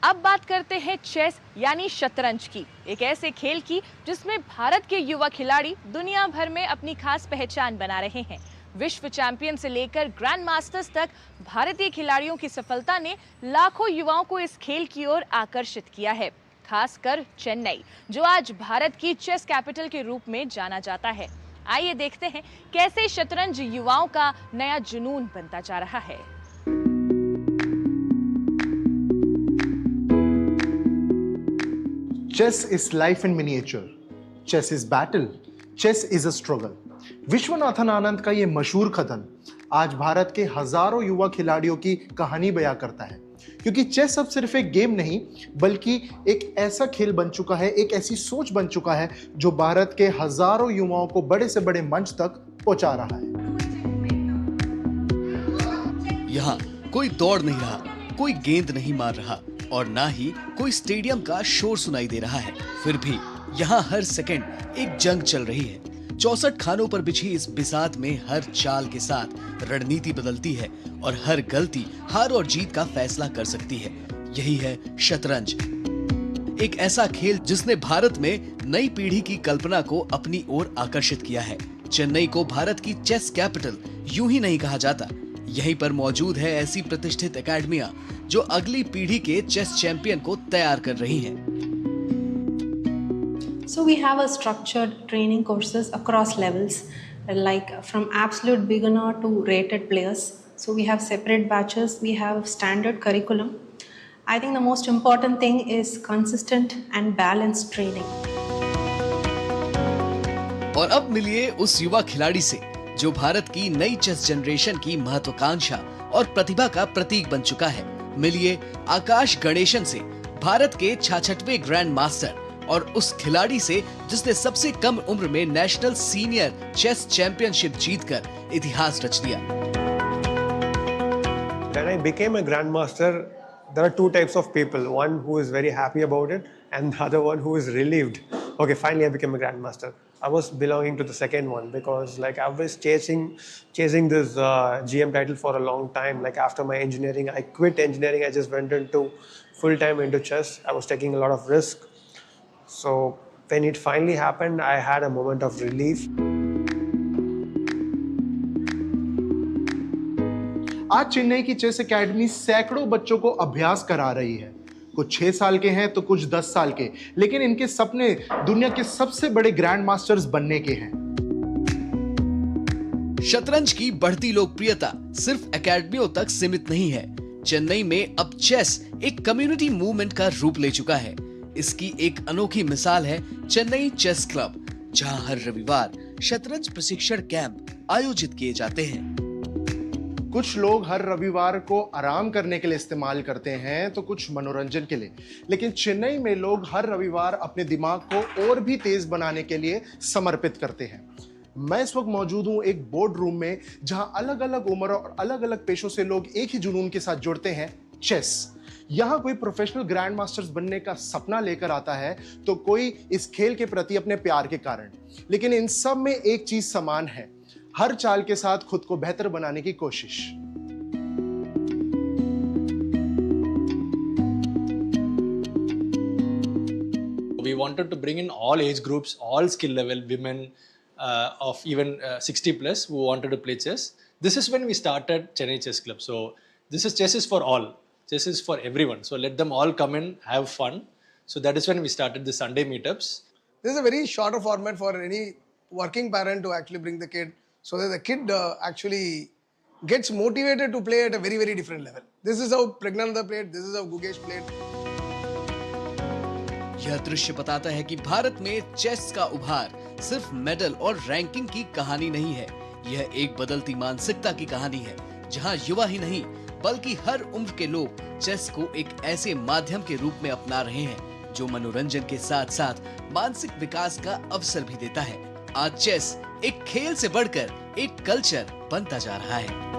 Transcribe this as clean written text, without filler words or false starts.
अब बात करते हैं चेस यानी शतरंज की, एक ऐसे खेल की जिसमें भारत के युवा खिलाड़ी दुनिया भर में अपनी खास पहचान बना रहे हैं। विश्व चैंपियन से लेकर ग्रैंड मास्टर्स तक भारतीय खिलाड़ियों की सफलता ने लाखों युवाओं को इस खेल की ओर आकर्षित किया है, खासकर चेन्नई, जो आज भारत की चेस कैपिटल के रूप में जाना जाता है। आइए देखते हैं कैसे शतरंज युवाओं का नया जुनून बनता जा रहा है। Chess is life in miniature. Chess is battle. Chess is a struggle. Viswanathan Anand का ये मशहूर कथन आज भारत के हजारों युवा खिलाड़ियों की कहानी बयां करता है, क्योंकि चेस अब सिर्फ एक गेम नहीं बल्कि एक ऐसा खेल बन चुका है, एक ऐसी सोच बन चुका है जो भारत के हजारों युवाओं को बड़े से बड़े मंच तक पहुंचा रहा है। यहाँ कोई दौड़ नहीं रहा, कोई गेंद नहीं मार रहा और ना ही कोई स्टेडियम का शोर सुनाई दे रहा है। फिर भी यहाँ हर सेकंड एक जंग चल रही है। 64 खानों पर बिछी इस बिसात में हर चाल के साथ रणनीति बदलती है और हर गलती हार और जीत का फैसला कर सकती है। यही है शतरंज, एक ऐसा खेल जिसने भारत में नई पीढ़ी की कल्पना को अपनी ओर आकर्षित किया है। चेन्नई को भारत की चेस कैपिटल यूं ही नहीं कहा जाता। यहीं पर मौजूद है ऐसी प्रतिष्ठित एकेडमियां जो अगली पीढ़ी के चेस चैंपियन को तैयार कर रही हैं। So we have a structured training courses across levels, like from absolute beginner to rated players. So we have separate batches, we have standard curriculum. I think the most important thing is consistent and balanced training. और अब मिलिए उस युवा खिलाड़ी से जो भारत की नई चेस जनरेशन की महत्वाकांक्षा और प्रतिभा का प्रतीक बन चुका है। मिलिए आकाश गणेशन से, भारत के 66वें ग्रैंड मास्टर, और उस खिलाड़ी से जिसने सबसे कम उम्र में नेशनल सीनियर चेस चैंपियनशिप जीतकर इतिहास रच दिया। When I became a grandmaster, there are two types of people. One who is very happy about it, and the other one who is relieved. Okay, finally I became a grandmaster. I was belonging to the second one because, like, I was chasing this GM title for a long time. Like, after my engineering, I quit engineering. I just went into full-time into chess. I was taking a lot of risk. So when it finally happened, I had a moment of relief. आज चेन्नई की chess academy सैकड़ों बच्चों को अभ्यास करा रही है। कुछ 6 साल के हैं तो कुछ 10 साल के, लेकिन इनके सपने दुनिया के सबसे बड़े ग्रैंड मास्टर्स बनने के हैं। शतरंज की बढ़ती लोकप्रियता सिर्फ एकेडमियों तक सीमित नहीं है। चेन्नई में अब चेस एक कम्युनिटी मूवमेंट का रूप ले चुका है। इसकी एक अनोखी मिसाल है चेन्नई चेस क्लब, जहां हर रविवार शतरंज प्रशिक्षण कैंप आयोजित किए जाते हैं। कुछ लोग हर रविवार को आराम करने के लिए इस्तेमाल करते हैं तो कुछ मनोरंजन के लिए, लेकिन चेन्नई में लोग हर रविवार अपने दिमाग को और भी तेज बनाने के लिए समर्पित करते हैं। मैं इस वक्त मौजूद हूं एक बोर्ड रूम में, जहां अलग अलग उम्र और अलग अलग पेशों से लोग एक ही जुनून के साथ जुड़ते हैं, चेस। यहां कोई प्रोफेशनल ग्रैंड मास्टर्स बनने का सपना लेकर आता है तो कोई इस खेल के प्रति अपने प्यार के कारण, लेकिन इन सब में एक चीज समान है, हर चाल के साथ खुद को बेहतर बनाने की कोशिश। We wanted to bring in all age groups, all skill level, women of even 60 plus who wanted to play chess. This is when we started Chennai Chess Club. So chess is for all. Chess is for everyone. So let them all come in, have fun. So that is when we started the Sunday meetups. This is a very shorter format for any working parent to actually bring the kid, so that the kid actually gets motivated to play at a very, very different level. This is how Pragnananda played, this is how Gugesh played. यह दृश्य बताता है कि भारत में chess का उभार सिर्फ medal और रैंकिंग की कहानी नहीं है। यह एक बदलती मानसिकता की कहानी है, जहां युवा ही नहीं बल्कि हर उम्र के लोग चेस को एक ऐसे माध्यम के रूप में अपना रहे हैं जो मनोरंजन के साथ साथ मानसिक विकास का अवसर भी देता है। आज चेस एक खेल से बढ़कर एक कल्चर बनता जा रहा है।